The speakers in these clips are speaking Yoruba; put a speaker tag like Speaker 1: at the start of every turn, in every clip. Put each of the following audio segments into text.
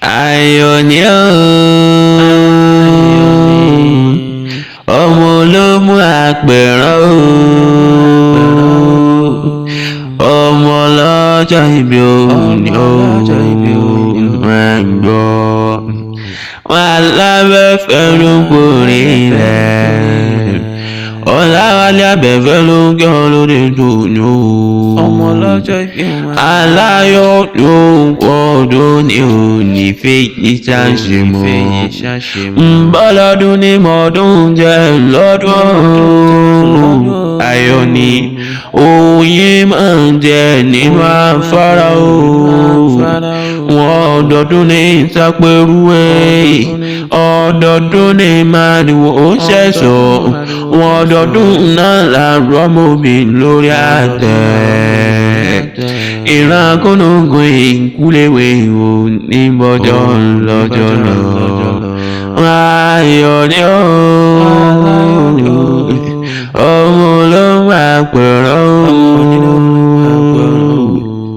Speaker 1: ayọ̀ ni ó ọmọ olómù àpẹ̀rán ọmọ ọlọ́jọ́ ìbí òní máa gbọ́ wọn alábẹ́fẹ́ ló borí rẹ̀ ọ̀làwálé abẹ́fẹ́ ló ń gé ọ lórí tòní o
Speaker 2: ọmọ ọlọ́jọ́ ìbí wọn
Speaker 1: aláyọ̀ ló ń pọ̀ ọdún ní òní fèyí ṣàṣe mọ́ bọ́lọ́dún ní mọ́dún jẹ́ lọ́dún ayọ̀ ni òye máa ń jẹ nínú afárá o wọn ọdọọdún ní ìsapẹ̀rú ẹ̀ ọdọọdún ní màdìwọ̀ ó ṣẹ̀ṣọ́ wọn ọdọọdún náà làárọ̀ mọ́bì lórí àtẹ ìran kónógún ìkúléwé ò ní bọ́jọ́ lọ́jọ́ lọ ayọ̀ ni ó ọmọ olóhùn àpẹ̀rọ̀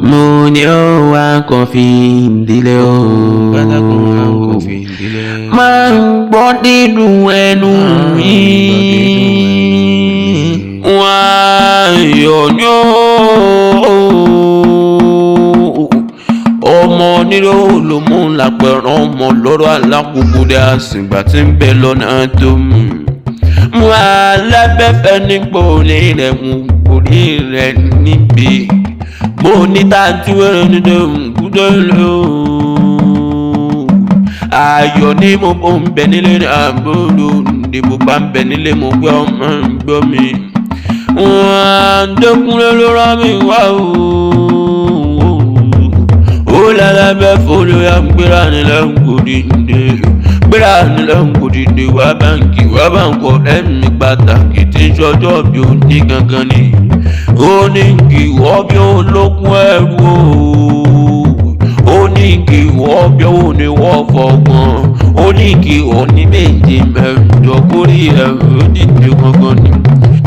Speaker 1: mo ní ó wá kọfí ìdílé o máa ń gbọ́ nínú ẹnu mi wá ayọ̀ ni ó ọmọ nílò ló mú lápẹ̀rọ̀ ọmọ lọ́rọ̀ alákòókò dé àsìgbà tí ń bẹ lọ́nà tó mú mo alábẹ́fẹ́ nípò orí rẹ̀ mú orí rẹ̀ níbi mo ní tájú ẹ̀rọ nínú ìkúdọ̀ lò ayọ̀ ní mo bó ń bẹ nílé àbúrò ní mo bá ń bẹ nílé mo gbé ọmọ gbọ́ mi wọ́n á dẹ́kunlé ló rán mi wá o lálábẹ́ fọlọ́yà gbéra nílẹ̀ ń kò dìde gbéra nílẹ̀ ń kò dìde wá báńkì ẹ̀mí pàtàkì tí sọjọ́ bí ó ní gangan ni ó ní kí wọ́n bí olókun ẹrú ó ní kí wọ́n bí ó ní wọ́n fọgbọ́n ó ní kí wọ́n ní méje mẹ́jọ kórè ẹ̀rọ dìde gangan ni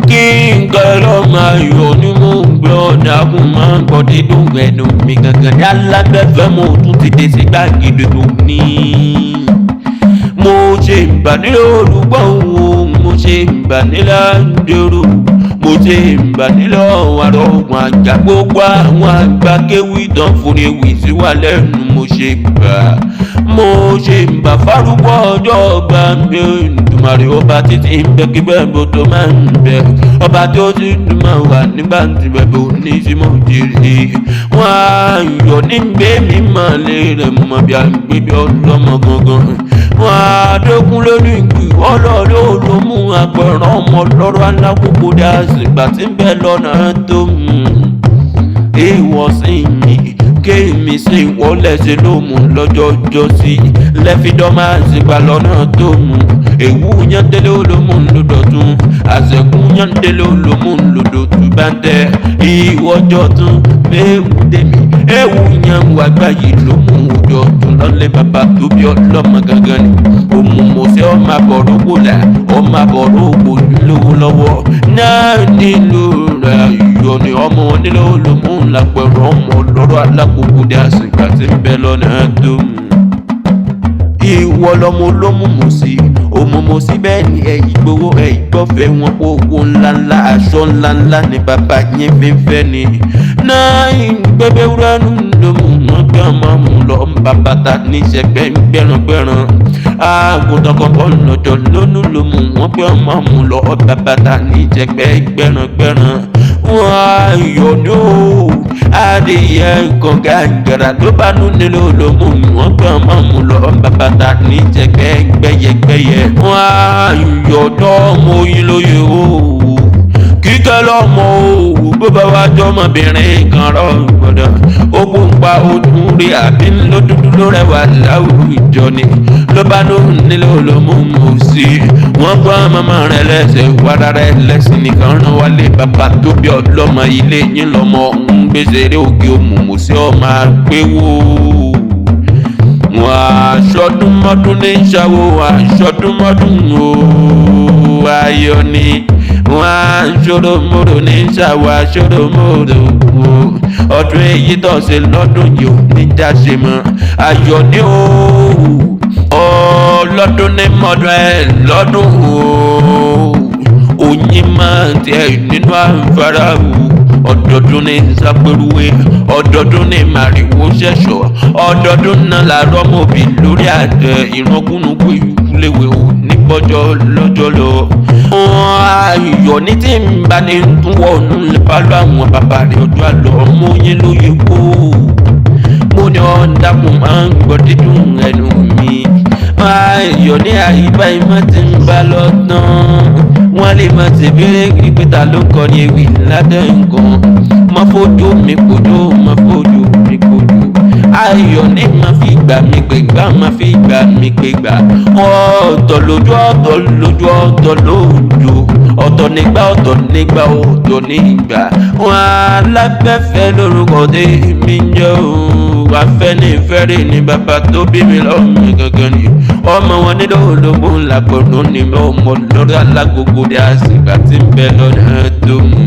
Speaker 1: kí nǹkan ẹlọ́mọ ayọ̀ ni mo ń gbé ọ̀dà kún máa ń gbọ́ dídùn ẹnu mi gangan ní alábẹ́fẹ́ mo tún ti dé sí gbàgede tó ní mo ṣe ìbànújẹ́ olùgbọ́ òun mo ṣe ìbànújẹ́ àdérò mo ṣe ìbànújẹ́ àrọ̀gùn àjà gbogbo àwọn àgbà kéwì tán fún ewì sí wà lẹ́nu mo ṣe ìbà fárúgbọ́ ọjọ́ ọgbà mi Èdùmàrè ọba títí ń bẹ kí bẹ́ẹ̀ bó tó máa ń bẹ ọba tí ó sì tún máa wà nígbà tí bẹ́ẹ̀ ò ní sí mọ́ jèrè wọn ayọ̀ ní gbé mi máa lé rẹ̀ mọ́ bí agbébí ọlọ́mọ gangan wọn adókun lórí ìgbì ọlọ́ọ̀lọ́ ló mú apẹ̀rán ọmọ lọ́rọ̀ alákòókò dá sígbà tí ń bẹ lọ́nà tó mú èèwọ̀ sí mi kéèmí sí ìwọ́lẹ̀ṣẹ̀ ló mú lọ́jọ́jọ́ sí lẹ́fídọ́mà sígbà lọ́nà tó mú èwú yándélé olómù ńlọdọ̀tún àṣẹkù yándélé olómù ńlọdọ̀tún bá tẹ ìwọ́jọ́ tún méwù dèmí èwú yẹn wà gbáyé ló mú òjò tún lọ́lẹ̀ bàbá tó bí ọlọ́mọ gangan ni òmùmọ̀ọ́sẹ́ ọmọ àbọ̀rọ̀ wò là ọmọ àbọ̀rọ̀ ògbò lówó lọ́wọ́ náà nílò rẹ̀ ayọ̀ ni ọmọ nílò olómù ńlápẹ̀rọ̀ ọmọ lọ́rọ̀ alákòókò dé àsìkò àti ń bẹ lọ́nà tó mú ìwọ lọmọ olómùmù sí òmùmù sí bẹ́ẹ̀ ni ẹ̀yìn gbowó ẹ̀yìn gbọ́fẹ́ wọn kó owó ńláńlá aṣọ ńláńlá ni bàbá yẹn fẹ́fẹ́ ni náà ìgbẹ́bẹ́ wúránù lómù wọn gbé ọmọ mú lọ bàbá ta níṣẹ́ gbẹ́ràngbẹ́ràn àgùntàn kọ̀ọ̀kan lọ́jọ́ lónú lómù wọn gbé ọmọ mú lọ bàbá ta níṣẹ́ gbẹ́ràngbẹ́ràn wọn ayọ̀ ní o adìyẹ nǹkan gàgàrà tó bá nù nílò lómù wọn gbé ọmọ mú lọ bàbá ta níṣẹ́ gbẹ́yẹgbẹ́yẹ wọn ayọ̀ dọ́ọ̀mù yín lóye o kíkẹ́ lọ́mọ òwò bó bá wá jọmọbìnrin kan rọ̀ gbọ́dọ̀ ó kún pa ojú rí àbí ló dúdú ló rẹwà láwùjọ ni ló bá ló nílò ló mú mú sí wọ́n gbọ́ mọ́mọ́ rẹ lẹ́sẹ̀ wàrà rẹ lẹ́sìn nìkan rán wálé bàbá tó bí ọlọ́mọ ilé yín lọ́mọ ń gbèsè eré òkè òmùmù sí ọmọ àgbéwò wọn aṣọdúnmọ́dún ní ìṣàwó aṣọdúnmọ́dún o ayọ̀ ni wọn á ṣòro-mòrò ní ṣàwà ṣòro-mòrò wò ọdún èyí tó ṣe lọ́dún yìí ò ní jáṣe mọ́ ayọ̀ ní ọlọ́dún ní mọ́dún ẹ̀ lọ́dún oyin máa tiẹ̀ nínú àǹfààrà wò ọdọọdún ní sápẹ́rúwé ọdọọdún ní màrìwò ṣẹ̀ṣọ́ ọdọọdún náà làárọ̀ mọ̀bí lórí àtẹ ìrànkúnnùkú ìkúléwé ò ní bọ́jọ́ lọ́jọ́ lọ. ayọ̀ ní tí ń bá ní tún wọnú lẹ́pàlọ́ àwọn bàbá rẹ̀ ọjọ́ àlọ́ mú yín lóye kó mo ní ọ̀dàkùn máa ń gbọ́ dídùn ẹnu mi. ayọ̀ ní àyíbá ìmọ̀ tí ń bá lọ tán wọ́n lè máa ṣèbéèrè ìpìtà ló kọ́ ní ewì ládẹ́ nǹkan má fojú mi kojú má fojú mi kojú ayọ̀ ní má fi gbà mí pé gbà má fi gbà mí pé gbà ọ̀tọ̀ lójú ọ̀tọ̀ lójú ọ̀tọ̀ lójú ọ̀tọ̀ nígbà ọ̀tọ̀ nígbà ọ̀tọ̀ nígbà wọn alágbẹ̀fẹ́ lórúkọ tèmi ń jẹ́ òun afẹ́nifẹ́re ní bàbá tó bí mi lọ́mọ gangan ni ọmọ wọn nílò ológun làgbọ̀nù ni ọmọ lórí alágbogbo dé àsìgbà tí ń bẹ lọ́nà tó mú.